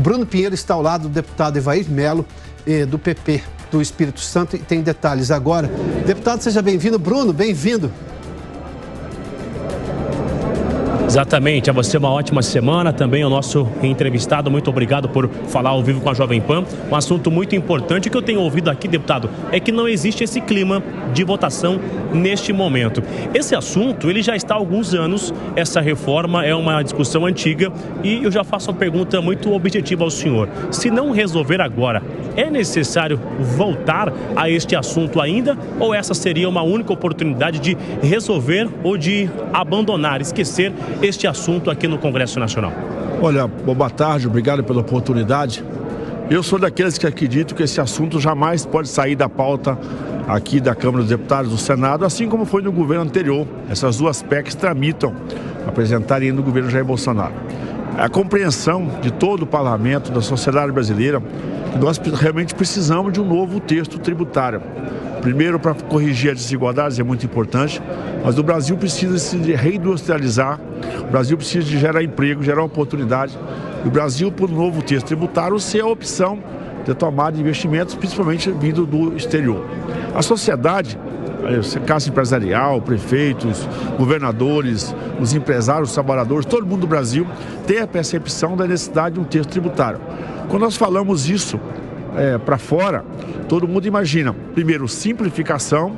Bruno Pinheiro está ao lado do deputado Evair Melo, do PP do Espírito Santo, e tem detalhes agora. Deputado, seja bem-vindo. Bruno, bem-vindo. Exatamente, a você uma ótima semana, também ao nosso entrevistado, muito obrigado por falar ao vivo com a Jovem Pan. Um assunto muito importante que eu tenho ouvido aqui, deputado, é que não existe esse clima de votação neste momento. Esse assunto, ele já está há alguns anos, essa reforma é uma discussão antiga, e eu já faço uma pergunta muito objetiva ao senhor. Se não resolver agora, é necessário voltar a este assunto ainda, ou essa seria uma única oportunidade de resolver ou de abandonar, esquecer este assunto aqui no Congresso Nacional? Olha, boa tarde, obrigado pela oportunidade. Eu sou daqueles que acreditam que esse assunto jamais pode sair da pauta aqui da Câmara dos Deputados do Senado, assim como foi no governo anterior. Essas duas PECs tramitam, apresentarem no governo Jair Bolsonaro. A compreensão de todo o parlamento, da sociedade brasileira, que nós realmente precisamos de um novo texto tributário. Primeiro, para corrigir as desigualdades, é muito importante, mas o Brasil precisa se reindustrializar, o Brasil precisa de gerar emprego, gerar oportunidade. E o Brasil, por um novo texto tributário, ser a opção de tomada de investimentos, principalmente vindo do exterior. A sociedade, a classe empresarial, prefeitos, governadores, os empresários, os trabalhadores, todo mundo do Brasil tem a percepção da necessidade de um texto tributário. Quando nós falamos isso para fora, todo mundo imagina, primeiro, simplificação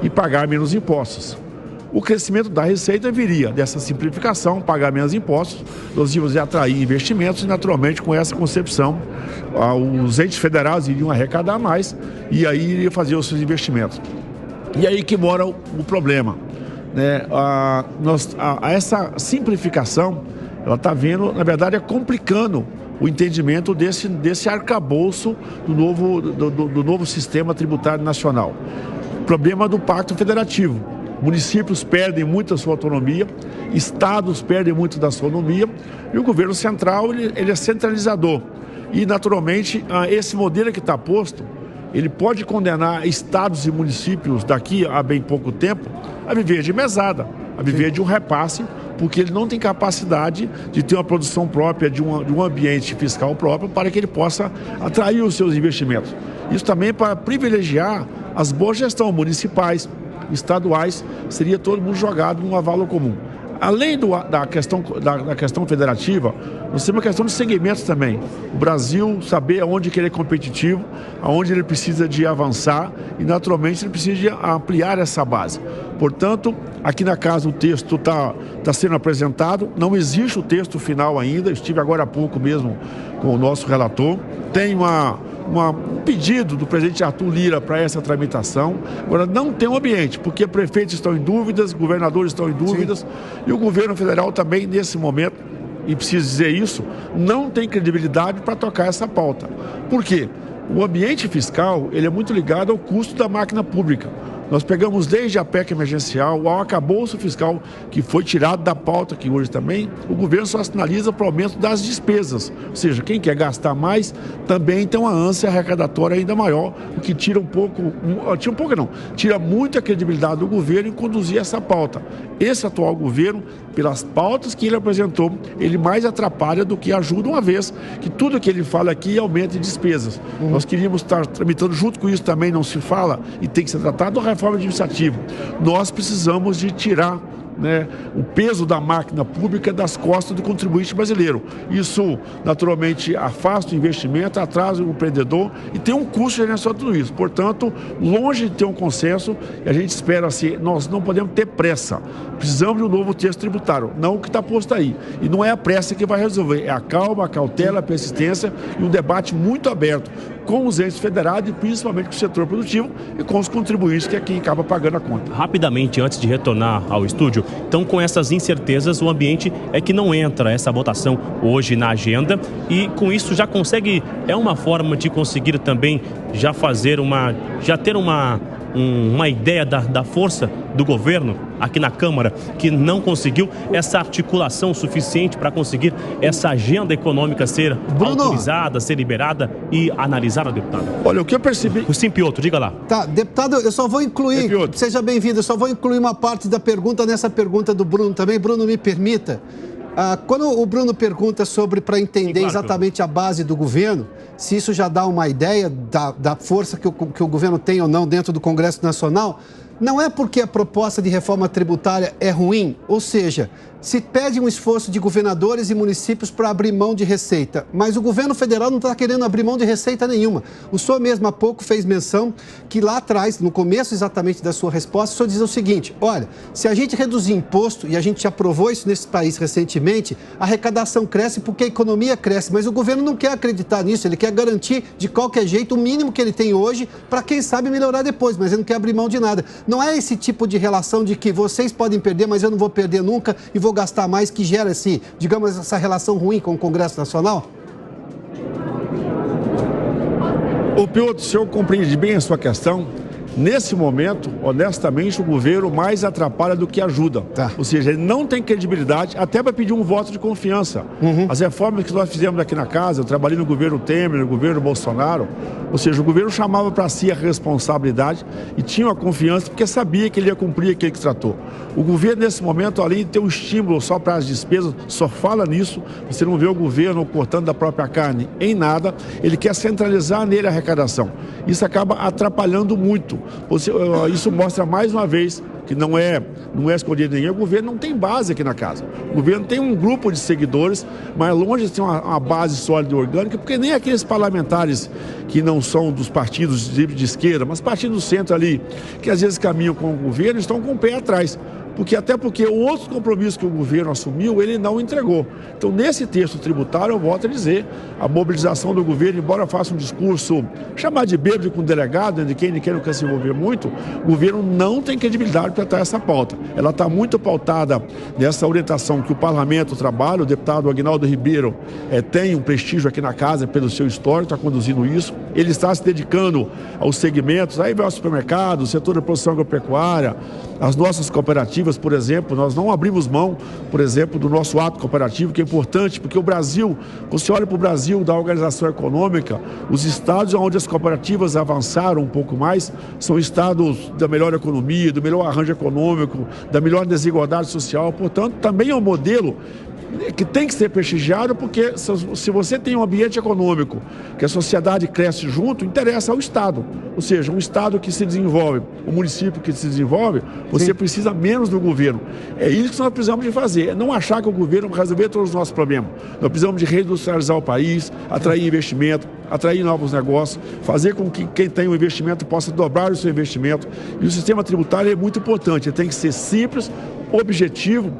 e pagar menos impostos. O crescimento da receita viria dessa simplificação, pagar menos impostos, nós íamos atrair investimentos e, naturalmente, com essa concepção, os entes federais iriam arrecadar mais e aí iriam fazer os seus investimentos. E aí que mora o problema, né? Essa simplificação, ela está vendo, na verdade, complicando o entendimento desse arcabouço do novo sistema tributário nacional. Problema do Pacto Federativo. Municípios perdem muito da sua autonomia, estados perdem muito da sua autonomia, e o governo central ele é centralizador. E, naturalmente, esse modelo que está posto, ele pode condenar estados e municípios daqui a bem pouco tempo a viver de mesada, a viver de um repasse, porque ele não tem capacidade de ter uma produção própria, de um ambiente fiscal próprio, para que ele possa atrair os seus investimentos. Isso também para privilegiar as boas gestões municipais, estaduais, seria todo mundo jogado num avalo comum. Além da questão federativa, nós temos a questão de segmentos também. O Brasil saber aonde que ele é competitivo, aonde ele precisa de avançar e, naturalmente, ele precisa de ampliar essa base. Portanto, aqui na casa o texto está sendo apresentado, não existe o texto final ainda, estive agora há pouco mesmo com o nosso relator. Tem um pedido do presidente Arthur Lira para essa tramitação. Agora, não tem um ambiente, porque prefeitos estão em dúvidas, governadores estão em dúvidas. Sim. E o governo federal também, nesse momento, e preciso dizer isso, não tem credibilidade para tocar essa pauta. Por quê? O ambiente fiscal, ele é muito ligado ao custo da máquina pública. Nós pegamos desde a PEC emergencial, ao arcabouço fiscal, que foi tirado da pauta, que hoje também, o governo só sinaliza para o aumento das despesas. Ou seja, quem quer gastar mais também tem uma ânsia arrecadatória ainda maior, o que tira muito a credibilidade do governo em conduzir essa pauta. Esse atual governo, pelas pautas que ele apresentou, ele mais atrapalha do que ajuda, uma vez que tudo que ele fala aqui aumenta despesas. Nós queríamos estar tramitando junto com isso, também não se fala e tem que ser tratado a reforma administrativa. Nós precisamos de tirar, né, o peso da máquina pública das costas do contribuinte brasileiro. Isso, naturalmente, afasta o investimento, atrasa o empreendedor e tem um custo gerencial de tudo isso. Portanto, longe de ter um consenso, a gente espera assim, nós não podemos ter pressa. Precisamos de um novo texto tributário, não o que está posto aí. E não é a pressa que vai resolver, é a calma, a cautela, a persistência e um debate muito aberto com os entes federados e principalmente com o setor produtivo e com os contribuintes, que é quem acaba pagando a conta. Rapidamente, antes de retornar ao estúdio, então com essas incertezas, o ambiente é que não entra essa votação hoje na agenda e com isso já consegue, é uma forma de conseguir também já ter uma ideia da força do governo aqui na Câmara, que não conseguiu essa articulação suficiente para conseguir essa agenda econômica ser autorizada, ser liberada e analisada, deputado? Olha, o que eu percebi... O Sim Piotr, diga lá. Tá, deputado, eu só vou incluir, seja bem-vindo, eu só vou incluir uma parte da pergunta nessa pergunta do Bruno também. Bruno, me permita. Quando o Bruno pergunta sobre, para entender exatamente a base do governo, se isso já dá uma ideia da força que o governo tem ou não dentro do Congresso Nacional, não é porque a proposta de reforma tributária é ruim, ou seja, se pede um esforço de governadores e municípios para abrir mão de receita, mas o governo federal não está querendo abrir mão de receita nenhuma. O senhor mesmo há pouco fez menção que lá atrás, no começo exatamente da sua resposta, o senhor diz o seguinte: olha, se a gente reduzir imposto, e a gente aprovou isso nesse país recentemente, a arrecadação cresce porque a economia cresce, mas o governo não quer acreditar nisso, ele quer garantir de qualquer jeito o mínimo que ele tem hoje para quem sabe melhorar depois, mas ele não quer abrir mão de nada. Não é esse tipo de relação de que vocês podem perder, mas eu não vou perder nunca e vou gastar mais, que gera digamos, essa relação ruim com o Congresso Nacional? Ô Piotr, se eu compreendi bem a sua questão, nesse momento, honestamente, o governo mais atrapalha do que ajuda. Ou seja, ele não tem credibilidade até para pedir um voto de confiança. As reformas que nós fizemos aqui na casa, eu trabalhei no governo Temer, no governo Bolsonaro, ou seja, o governo chamava para si a responsabilidade e tinha a confiança porque sabia que ele ia cumprir aquilo que tratou. O governo, nesse momento, além de ter um estímulo só para as despesas, só fala nisso. Você não vê o governo cortando da própria carne em nada. Ele quer centralizar nele a arrecadação. Isso acaba atrapalhando muito. Isso mostra mais uma vez que não é escolhido ninguém. O governo não tem base aqui na casa. O governo tem um grupo de seguidores, mas longe de ter uma base sólida e orgânica, porque nem aqueles parlamentares que não são dos partidos de esquerda, mas partidos do centro ali, que às vezes caminham com o governo, estão com o pé atrás. Até porque outros compromissos que o governo assumiu, ele não entregou. Então, nesse texto tributário, eu volto a dizer, a mobilização do governo, embora faça um discurso, chamar de bêbado com o delegado, de quem não quer se envolver muito, o governo não tem credibilidade para tratar essa pauta. Ela está muito pautada nessa orientação que o parlamento trabalha. O deputado Aguinaldo Ribeiro tem um prestígio aqui na casa pelo seu histórico, está conduzindo isso. Ele está se dedicando aos segmentos, aí vai ao supermercado, o setor da produção agropecuária, as nossas cooperativas, por exemplo. Nós não abrimos mão, por exemplo, do nosso ato cooperativo, que é importante, porque o Brasil, quando você olha para o Brasil da organização econômica, os estados onde as cooperativas avançaram um pouco mais, são estados da melhor economia, do melhor arranjo econômico, da melhor desigualdade social. Portanto, também é um modelo que tem que ser prestigiado, porque se você tem um ambiente econômico, que a sociedade cresce junto, interessa ao Estado. Ou seja, um Estado que se desenvolve, um município que se desenvolve, você precisa menos do governo. É isso que nós precisamos de fazer, é não achar que o governo vai resolver todos os nossos problemas. Nós precisamos de reindustrializar o país, atrair investimento, atrair novos negócios, fazer com que quem tem um investimento possa dobrar o seu investimento. E o sistema tributário é muito importante, ele tem que ser simples, objetivo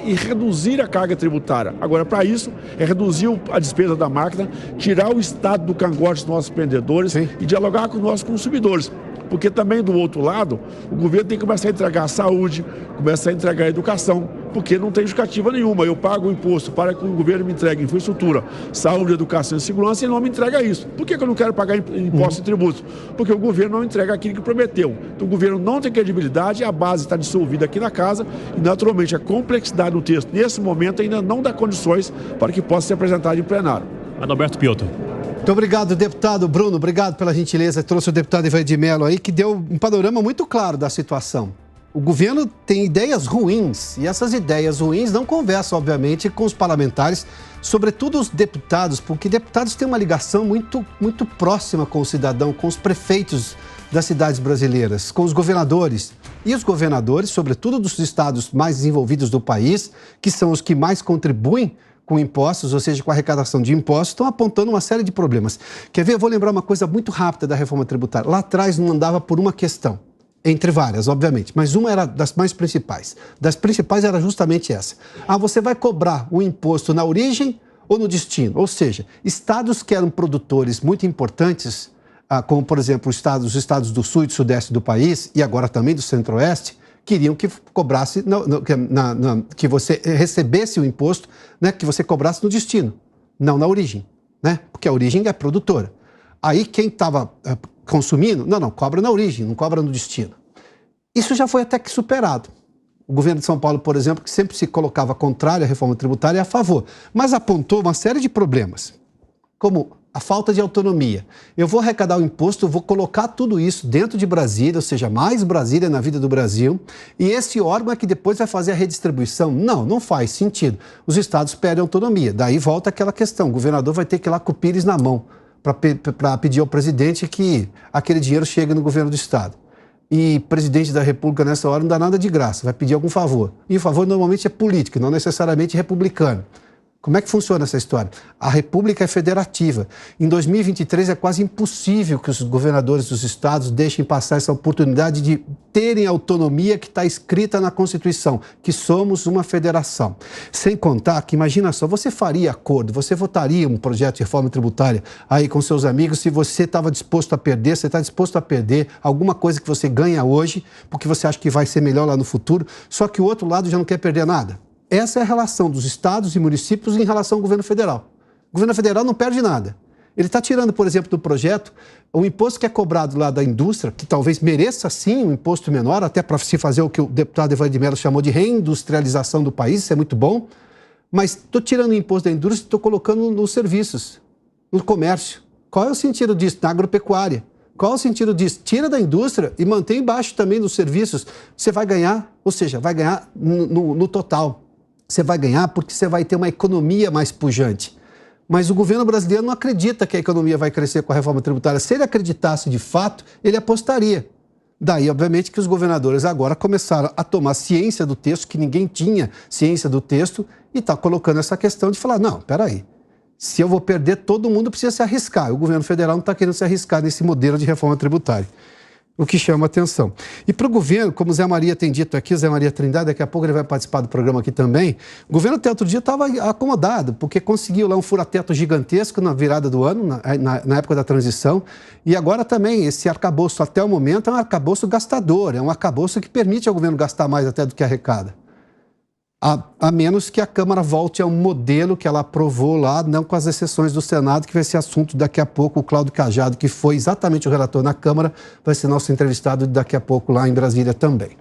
e reduzir a carga tributária. Agora, para isso, é reduzir a despesa da máquina, tirar o Estado do cangote dos nossos empreendedores e dialogar com os nossos consumidores. Porque também, do outro lado, o governo tem que começar a entregar saúde, começar a entregar educação, porque não tem justificativa nenhuma. Eu pago o imposto para que o governo me entregue infraestrutura, saúde, educação e segurança, e ele não me entrega isso. Por que eu não quero pagar impostos e tributos? Porque o governo não entrega aquilo que prometeu. Então, o governo não tem credibilidade, a base está dissolvida aqui na casa, e, naturalmente, a complexidade do texto, nesse momento, ainda não dá condições para que possa ser apresentado em plenário. Adalberto Piotr. Muito obrigado, deputado Bruno. Obrigado pela gentileza. Trouxe o deputado Ivair de Mello aí, que deu um panorama muito claro da situação. O governo tem ideias ruins, e essas ideias ruins não conversam, obviamente, com os parlamentares, sobretudo os deputados, porque deputados têm uma ligação muito próxima com o cidadão, com os prefeitos das cidades brasileiras, com os governadores. E os governadores, sobretudo dos estados mais desenvolvidos do país, que são os que mais contribuem com impostos, ou seja, com a arrecadação de impostos, estão apontando uma série de problemas. Quer ver? Eu vou lembrar uma coisa muito rápida da reforma tributária. Lá atrás não andava por uma questão, entre várias, obviamente, mas uma era das mais principais. Das principais era justamente essa. Você vai cobrar o imposto na origem ou no destino? Ou seja, estados que eram produtores muito importantes, como, por exemplo, os estados do sul e do sudeste do país, e agora também do centro-oeste, queriam que cobrasse, que você recebesse o imposto, né, que você cobrasse no destino, não na origem, né? Porque a origem é produtora. Aí quem estava consumindo, não, cobra na origem, não cobra no destino. Isso já foi até que superado. O governo de São Paulo, por exemplo, que sempre se colocava contrário à reforma tributária, é a favor, mas apontou uma série de problemas. como a falta de autonomia. Eu vou arrecadar o imposto, eu vou colocar tudo isso dentro de Brasília, ou seja, mais Brasília na vida do Brasil, e esse órgão é que depois vai fazer a redistribuição. Não, não faz sentido. Os estados perdem autonomia. Daí volta aquela questão, o governador vai ter que ir lá com o pires na mão para pedir ao presidente que aquele dinheiro chegue no governo do estado. E presidente da República nessa hora não dá nada de graça, vai pedir algum favor. E o favor normalmente é político, não necessariamente republicano. Como é que funciona essa história? A República é federativa. Em 2023 é quase impossível que os governadores dos estados deixem passar essa oportunidade de terem a autonomia que está escrita na Constituição, que somos uma federação. Sem contar que, imagina só, você faria acordo, você votaria um projeto de reforma tributária aí com seus amigos se você estava disposto a perder, você está disposto a perder alguma coisa que você ganha hoje, porque você acha que vai ser melhor lá no futuro, só que o outro lado já não quer perder nada. Essa é a relação dos estados e municípios em relação ao governo federal. O governo federal não perde nada. Ele está tirando, por exemplo, do projeto, o imposto que é cobrado lá da indústria, que talvez mereça sim um imposto menor, até para se fazer o que o deputado Evaldo de Mello chamou de reindustrialização do país, isso é muito bom, mas estou tirando o imposto da indústria e estou colocando nos serviços, no comércio. Qual é o sentido disso? Na agropecuária. Qual é o sentido disso? Tira da indústria e mantém baixo também nos serviços. Você vai ganhar, ou seja, vai ganhar no total. Você vai ganhar porque você vai ter uma economia mais pujante. Mas o governo brasileiro não acredita que a economia vai crescer com a reforma tributária. Se ele acreditasse de fato, ele apostaria. Daí, obviamente, que os governadores agora começaram a tomar ciência do texto, que ninguém tinha ciência do texto, e está colocando essa questão de falar, não, peraí, se eu vou perder, todo mundo precisa se arriscar. O governo federal não está querendo se arriscar nesse modelo de reforma tributária. O que chama atenção. E para o governo, como o Zé Maria tem dito aqui, o Zé Maria Trindade, daqui a pouco ele vai participar do programa aqui também, o governo até outro dia estava acomodado, porque conseguiu lá um fura-teto gigantesco na virada do ano, na época da transição, e agora também esse arcabouço até o momento é um arcabouço gastador, é um arcabouço que permite ao governo gastar mais até do que arrecada. A menos que a Câmara volte a um modelo que ela aprovou lá, não com as exceções do Senado, que vai ser assunto daqui a pouco. O Cláudio Cajado, que foi exatamente o relator na Câmara, vai ser nosso entrevistado daqui a pouco lá em Brasília também.